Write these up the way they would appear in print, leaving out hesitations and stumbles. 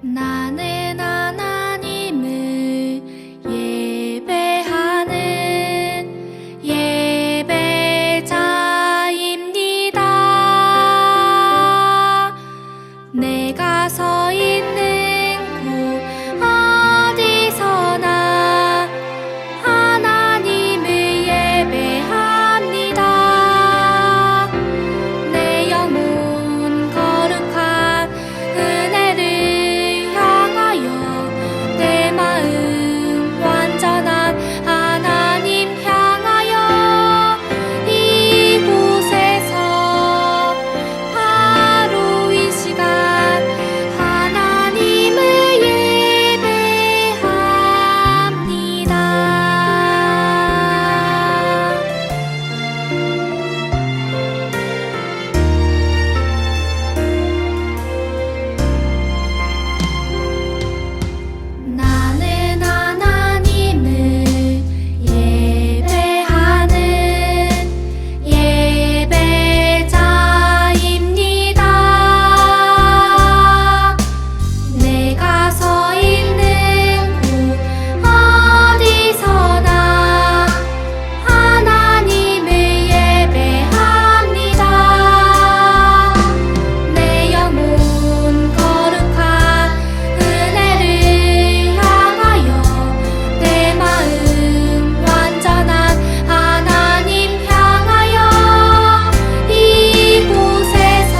나는 하나님을 예배하는 예배자입니다. 내가 서 있는 곳 어디서나 하나님을 예배합니다. 내 영혼 거룩한 은혜를 향하여 내 마음 완전한 하나님 향하여 이곳에서 바로 이 시간 하나님을 예배합니다. 나는 하나님을 예배하는 예배자입니다. 내가 서 있는 곳 어디서나 하나님을 예배합니다. 내 영혼 거룩한 은혜를 향하여 내 마음 완전한 하나님 향하여 이곳에서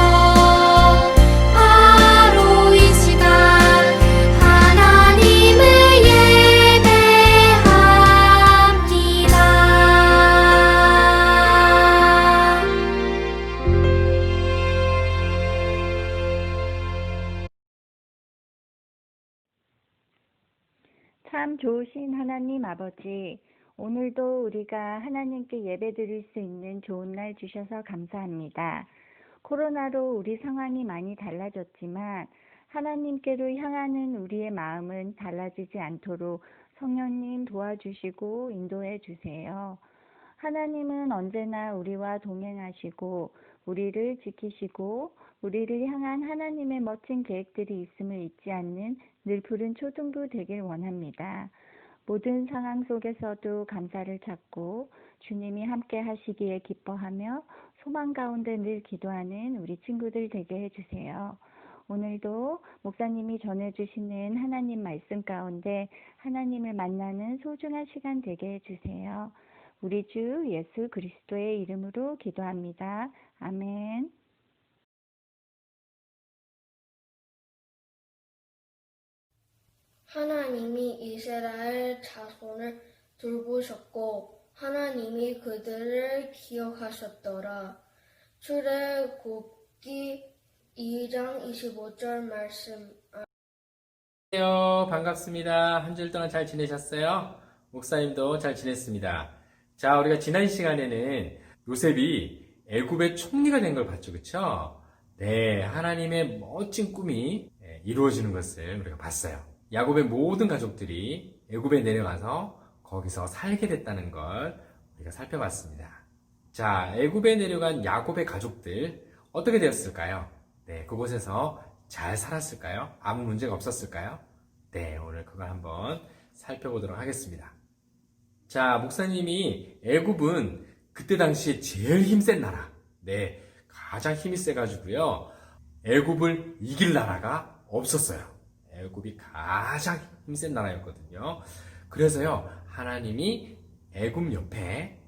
바로 이 시간 하나님을 예배합니다. 참 좋으신 하나님 아버지, 오늘도 우리가 하나님께 예배드릴 수 있는 좋은 날 주셔서 감사합니다. 코로나로 우리 상황이 많이 달라졌지만 하나님께로 향하는 우리의 마음은 달라지지 않도록 성령님 도와주시고 인도해 주세요. 하나님은 언제나 우리와 동행하시고 우리를 지키시고 우리를 향한 하나님의 멋진 계획들이 있음을 잊지 않는 늘 푸른 초등부 되길 원합니다. 모든 상황 속에서도 감사를 찾고 주님이 함께 하시기에 기뻐하며 소망 가운데 늘 기도하는 우리 친구들 되게 해주세요. 오늘도 목사님이 전해주시는 하나님 말씀 가운데 하나님을 만나는 소중한 시간 되게 해주세요. 우리 주 예수 그리스도의 이름으로 기도합니다. 아멘. 하나님이 이스라엘 자손을 돌보셨고 하나님이 그들을 기억하셨더라. 출애굽기 2장 25절 말씀. 안녕하세요. 반갑습니다. 한 주일 동안 잘 지내셨어요? 목사님도 잘 지냈습니다. 자, 우리가 지난 시간에는 요셉이 애굽의 총리가 된 걸 봤죠, 그쵸? 네, 하나님의 멋진 꿈이 이루어지는 것을 우리가 봤어요. 야곱의 모든 가족들이 애굽에 내려가서 거기서 살게 됐다는 걸 우리가 살펴봤습니다. 자, 애굽에 내려간 야곱의 가족들 어떻게 되었을까요? 네, 그곳에서 잘 살았을까요? 아무 문제가 없었을까요? 네, 오늘 그걸 한번 살펴보도록 하겠습니다. 자, 목사님이 애굽은 그때 당시에 제일 힘센 나라, 네, 가장 힘이 세가지고요, 애굽을 이길 나라가 없었어요. 애굽이 가장 힘센 나라였거든요. 그래서요, 하나님이 애굽 옆에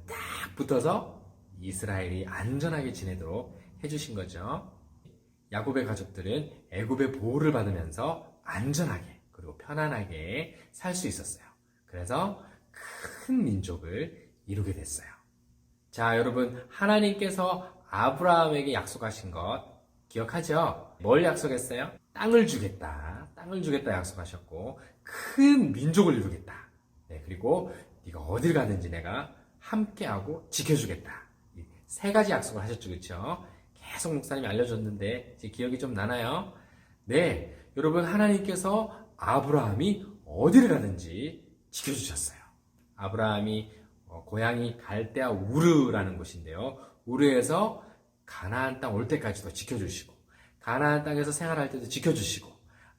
딱 붙어서 이스라엘이 안전하게 지내도록 해주신 거죠. 야곱의 가족들은 애굽의 보호를 받으면서 안전하게 그리고 편안하게 살 수 있었어요. 그래서 큰 민족을 이루게 됐어요. 자, 여러분, 하나님께서 아브라함에게 약속하신 것 기억하죠? 뭘 약속했어요? 땅을 주겠다 약속하셨고 큰 민족을 이루겠다. 네, 그리고 네가 어딜 가든지 내가 함께하고 지켜주겠다. 이 세 가지 약속을 하셨죠, 그렇죠? 계속 목사님이 알려줬는데 제 기억이 좀 나나요? 네, 여러분, 하나님께서 아브라함이 어디를 가든지 지켜주셨어요. 아브라함이 고향이 갈대아 우르라는 곳인데요. 우르에서 가나안 땅 올 때까지도 지켜주시고, 가나안 땅에서 생활할 때도 지켜주시고,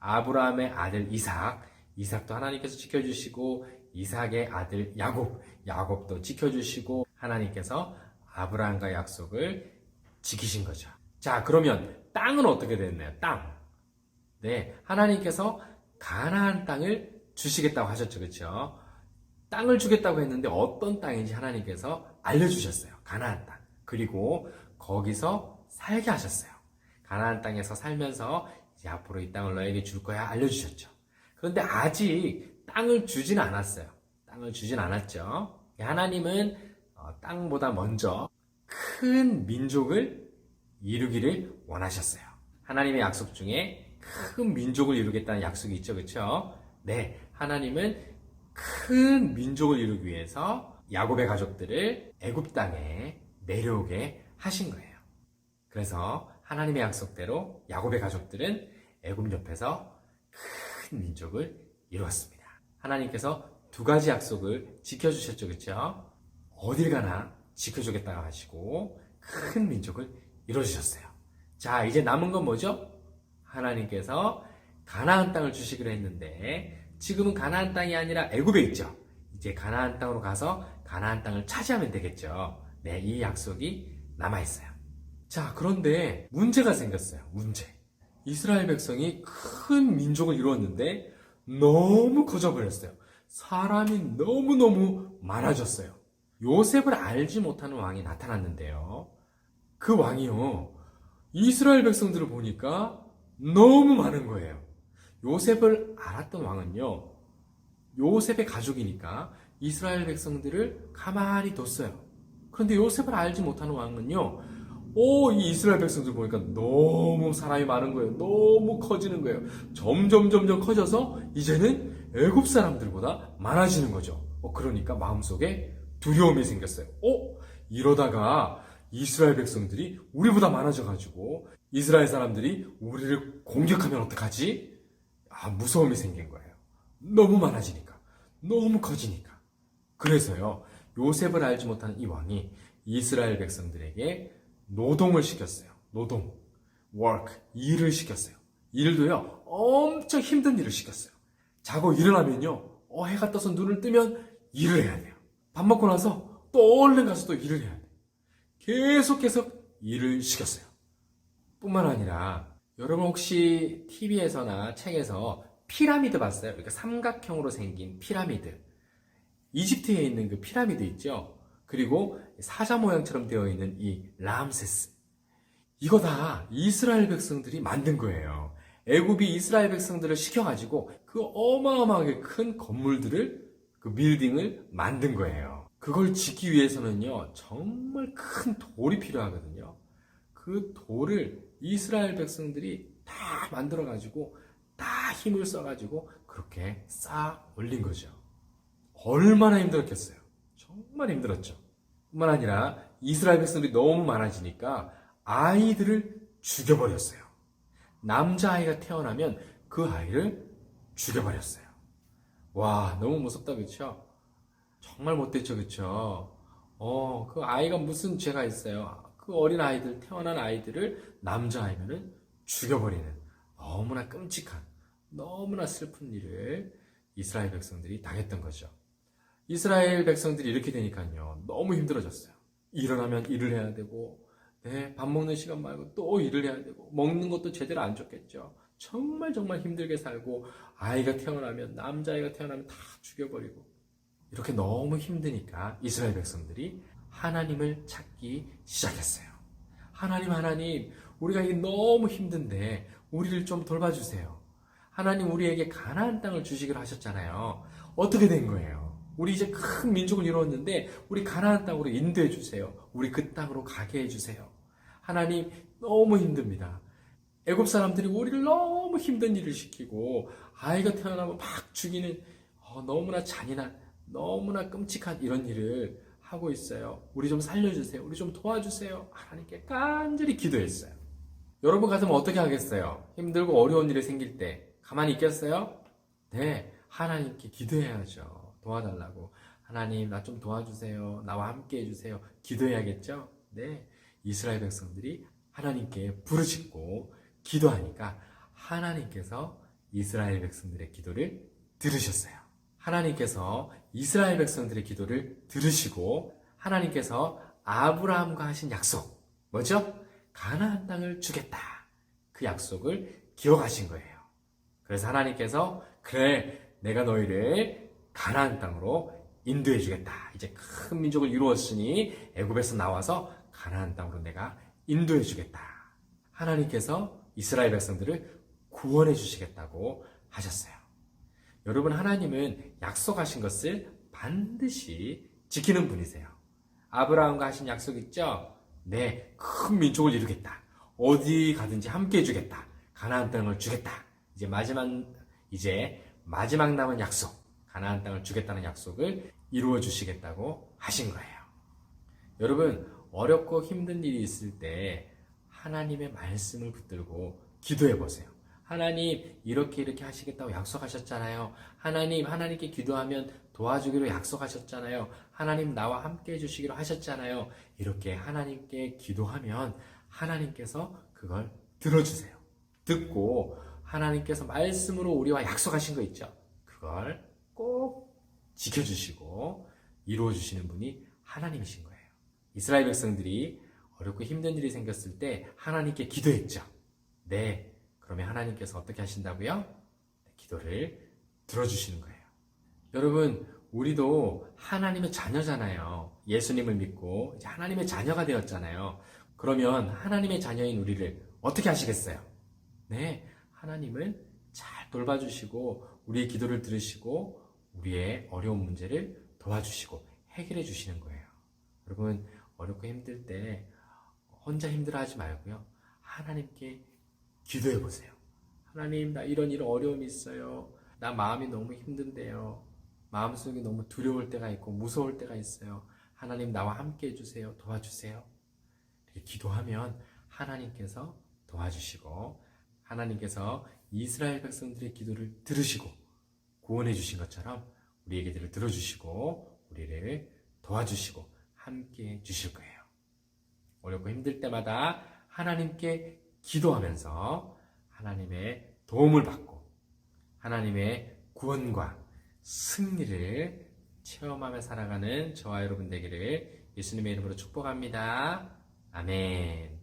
아브라함의 아들 이삭, 이삭도 하나님께서 지켜주시고 이삭의 아들 야곱, 야곱도 지켜주시고 하나님께서 아브라함과 약속을 지키신 거죠. 자, 그러면 땅은 어떻게 됐나요? 땅. 네, 하나님께서 가나안 땅을 주시겠다고 하셨죠. 그렇죠? 땅을 주겠다고 했는데 어떤 땅인지 하나님께서 알려주셨어요. 가나안 땅. 그리고 거기서 살게 하셨어요. 가나안 땅에서 살면서 이제 앞으로 이 땅을 너에게 줄 거야 알려주셨죠. 그런데 아직 땅을 주진 않았어요. 땅을 주진 않았죠. 하나님은 땅보다 먼저 큰 민족을 이루기를 원하셨어요. 하나님의 약속 중에 큰 민족을 이루겠다는 약속이 있죠. 그렇죠? 네, 하나님은 큰 민족을 이루기 위해서 야곱의 가족들을 애굽 땅에 내려오게 하신 거예요. 그래서 하나님의 약속대로 야곱의 가족들은 애굽 옆에서 큰 민족을 이루었습니다. 하나님께서 두 가지 약속을 지켜주셨죠. 그렇죠? 어딜 가나 지켜주겠다고 하시고 큰 민족을 이루어주셨어요. 자, 이제 남은 건 뭐죠? 하나님께서 가나안 땅을 주시기로 했는데 지금은 가나안 땅이 아니라 애굽에 있죠. 이제 가나안 땅으로 가서 가나안 땅을 차지하면 되겠죠. 네, 이 약속이 남아있어요. 자, 그런데 문제가 생겼어요. 문제. 이스라엘 백성이 큰 민족을 이루었는데 너무 커져버렸어요. 사람이 너무너무 많아졌어요. 요셉을 알지 못하는 왕이 나타났는데요. 그 왕이요, 이스라엘 백성들을 보니까 너무 많은 거예요. 요셉을 알았던 왕은요, 요셉의 가족이니까 이스라엘 백성들을 가만히 뒀어요. 그런데 요셉을 알지 못하는 왕은요, 이 이스라엘 백성들 보니까 너무 사람이 많은 거예요. 너무 커지는 거예요. 점점 커져서 이제는 애굽 사람들보다 많아지는 거죠. 그러니까 마음속에 두려움이 생겼어요. 이러다가 이스라엘 백성들이 우리보다 많아져가지고 이스라엘 사람들이 우리를 공격하면 어떡하지? 무서움이 생긴 거예요. 너무 많아지니까. 너무 커지니까. 그래서요, 요셉을 알지 못하는 이 왕이 이스라엘 백성들에게 노동을 시켰어요. 노동, work, 일을 시켰어요. 일도요, 엄청 힘든 일을 시켰어요. 자고 일어나면요, 해가 떠서 눈을 뜨면 일을 해야 돼요. 밥 먹고 나서 또 얼른 가서 또 일을 해야 돼요. 계속 일을 시켰어요. 뿐만 아니라 여러분 혹시 TV에서나 책에서 피라미드 봤어요? 그러니까 삼각형으로 생긴 피라미드. 이집트에 있는 그 피라미드 있죠? 그리고 사자 모양처럼 되어 있는 이 람세스. 이거 다 이스라엘 백성들이 만든 거예요. 애굽이 이스라엘 백성들을 시켜가지고 그 어마어마하게 큰 건물들을, 그 빌딩을 만든 거예요. 그걸 짓기 위해서는요, 정말 큰 돌이 필요하거든요. 그 돌을 이스라엘 백성들이 다 만들어가지고 다 힘을 써가지고 그렇게 쌓아 올린 거죠. 얼마나 힘들었겠어요. 정말 힘들었죠. 뿐만 아니라 이스라엘 백성들이 너무 많아지니까 아이들을 죽여버렸어요. 남자아이가 태어나면 그 아이를 죽여버렸어요. 와, 너무 무섭다, 그쵸? 정말 못됐죠, 그쵸? 그 아이가 무슨 죄가 있어요? 그 어린 아이들, 태어난 아이들을 남자아이면은 죽여버리는 너무나 끔찍한, 너무나 슬픈 일을 이스라엘 백성들이 당했던 거죠. 이스라엘 백성들이 이렇게 되니까요, 너무 힘들어졌어요. 일어나면 일을 해야 되고, 네, 밥 먹는 시간 말고 또 일을 해야 되고, 먹는 것도 제대로 안 줬겠죠. 정말 힘들게 살고, 아이가 태어나면, 남자아이가 태어나면 다 죽여버리고, 이렇게 너무 힘드니까 이스라엘 백성들이 하나님을 찾기 시작했어요. 하나님, 우리가 이게 너무 힘든데 우리를 좀 돌봐주세요. 하나님, 우리에게 가나안 땅을 주시기로 하셨잖아요. 어떻게 된 거예요? 우리 이제 큰 민족을 이루었는데 우리 가나안 땅으로 인도해 주세요. 우리 그 땅으로 가게 해주세요. 하나님, 너무 힘듭니다. 애굽 사람들이 우리를 너무 힘든 일을 시키고 아이가 태어나면 막 죽이는 너무나 잔인한, 너무나 끔찍한 이런 일을 하고 있어요. 우리 좀 살려주세요. 우리 좀 도와주세요. 하나님께 간절히 기도했어요. 여러분 같으면 어떻게 하겠어요? 힘들고 어려운 일이 생길 때 가만히 있겠어요? 네, 하나님께 기도해야죠. 도와달라고. 하나님, 나 좀 도와주세요. 나와 함께 해주세요. 기도해야겠죠? 네, 이스라엘 백성들이 하나님께 부르짖고 기도하니까 하나님께서 이스라엘 백성들의 기도를 들으셨어요. 하나님께서 이스라엘 백성들의 기도를 들으시고 하나님께서 아브라함과 하신 약속, 뭐죠? 가나안 땅을 주겠다. 그 약속을 기억하신 거예요. 그래서 하나님께서 그래, 내가 너희를 가나안 땅으로 인도해 주겠다. 이제 큰 민족을 이루었으니 애굽에서 나와서 가나안 땅으로 내가 인도해 주겠다. 하나님께서 이스라엘 백성들을 구원해 주시겠다고 하셨어요. 여러분, 하나님은 약속하신 것을 반드시 지키는 분이세요. 아브라함과 하신 약속 있죠? 네, 큰 민족을 이루겠다. 어디 가든지 함께 해주겠다. 가나안 땅을 주겠다. 이제 마지막 남은 약속, 가나안 땅을 주겠다는 약속을 이루어 주시겠다고 하신 거예요. 여러분, 어렵고 힘든 일이 있을 때 하나님의 말씀을 붙들고 기도해 보세요. 하나님, 이렇게 하시겠다고 약속하셨잖아요. 하나님께 기도하면 도와주기로 약속하셨잖아요. 하나님, 나와 함께 해주시기로 하셨잖아요. 이렇게 하나님께 기도하면 하나님께서 그걸 들어주세요. 듣고 하나님께서 말씀으로 우리와 약속하신 거 있죠? 그걸 꼭 지켜주시고 이루어주시는 분이 하나님이신 거예요. 이스라엘 백성들이 어렵고 힘든 일이 생겼을 때 하나님께 기도했죠. 네. 그러면 하나님께서 어떻게 하신다고요? 기도를 들어주시는 거예요. 여러분, 우리도 하나님의 자녀잖아요. 예수님을 믿고 이제 하나님의 자녀가 되었잖아요. 그러면 하나님의 자녀인 우리를 어떻게 하시겠어요? 네, 하나님은 잘 돌봐주시고 우리의 기도를 들으시고 우리의 어려운 문제를 도와주시고 해결해 주시는 거예요. 여러분, 어렵고 힘들 때 혼자 힘들어하지 말고요. 하나님께 기도해 보세요. 하나님, 나 이런 어려움이 있어요. 나 마음이 너무 힘든데요. 마음속이 너무 두려울 때가 있고 무서울 때가 있어요. 하나님, 나와 함께 해주세요. 도와주세요. 이렇게 기도하면 하나님께서 도와주시고 하나님께서 이스라엘 백성들의 기도를 들으시고 구원해 주신 것처럼 우리의 기도를 들어주시고 우리를 도와주시고 함께 해 주실 거예요. 어렵고 힘들 때마다 하나님께 기도하면서 하나님의 도움을 받고 하나님의 구원과 승리를 체험하며 살아가는 저와 여러분 되기를 예수님의 이름으로 축복합니다. 아멘.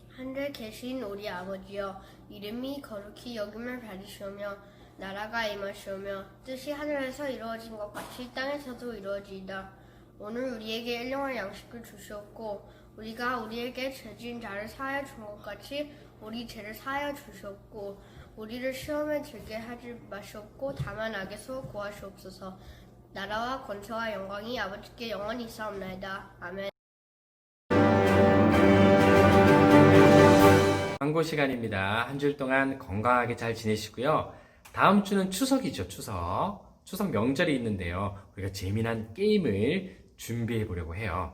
하늘에 계신 우리 아버지여, 이름이 거룩히 여김을 받으시오며 나라가 임하시오며 뜻이 하늘에서 이루어진 것 같이 땅에서도 이루어지이다. 오늘 우리에게 일용할 양식을 주시옵고 우리가 우리에게 죄 지은 자를 사하여 준 것 같이 우리 죄를 사하여 주시옵고 우리를 시험에 들게 하지 마시옵고 다만 악에서 구하시옵소서. 나라와 권세와 영광이 아버지께 영원히 있사옵나이다. 아멘. 광고 시간입니다. 한 주일 동안 건강하게 잘 지내시고요. 다음 주는 추석이죠. 추석 명절이 있는데요. 우리가 재미난 게임을 준비해 보려고 해요.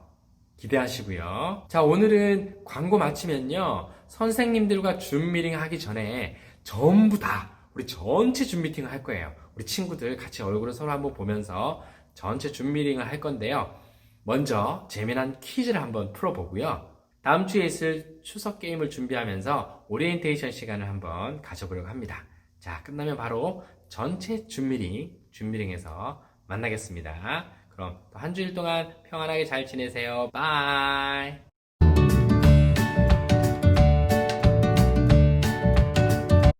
기대하시고요. 자, 오늘은 광고 마치면요. 선생님들과 줌 미팅 하기 전에 전부 다 우리 전체 줌 미팅을 할 거예요. 우리 친구들 같이 얼굴을 서로 한번 보면서 전체 줌 미팅을 할 건데요. 먼저 재미난 퀴즈를 한번 풀어보고요. 다음 주에 있을 추석 게임을 준비하면서 오리엔테이션 시간을 한번 가져보려고 합니다. 자, 끝나면 바로 전체 줌 미팅에서 만나겠습니다. 그럼 또 한 주일 동안 평안하게 잘 지내세요. 바이.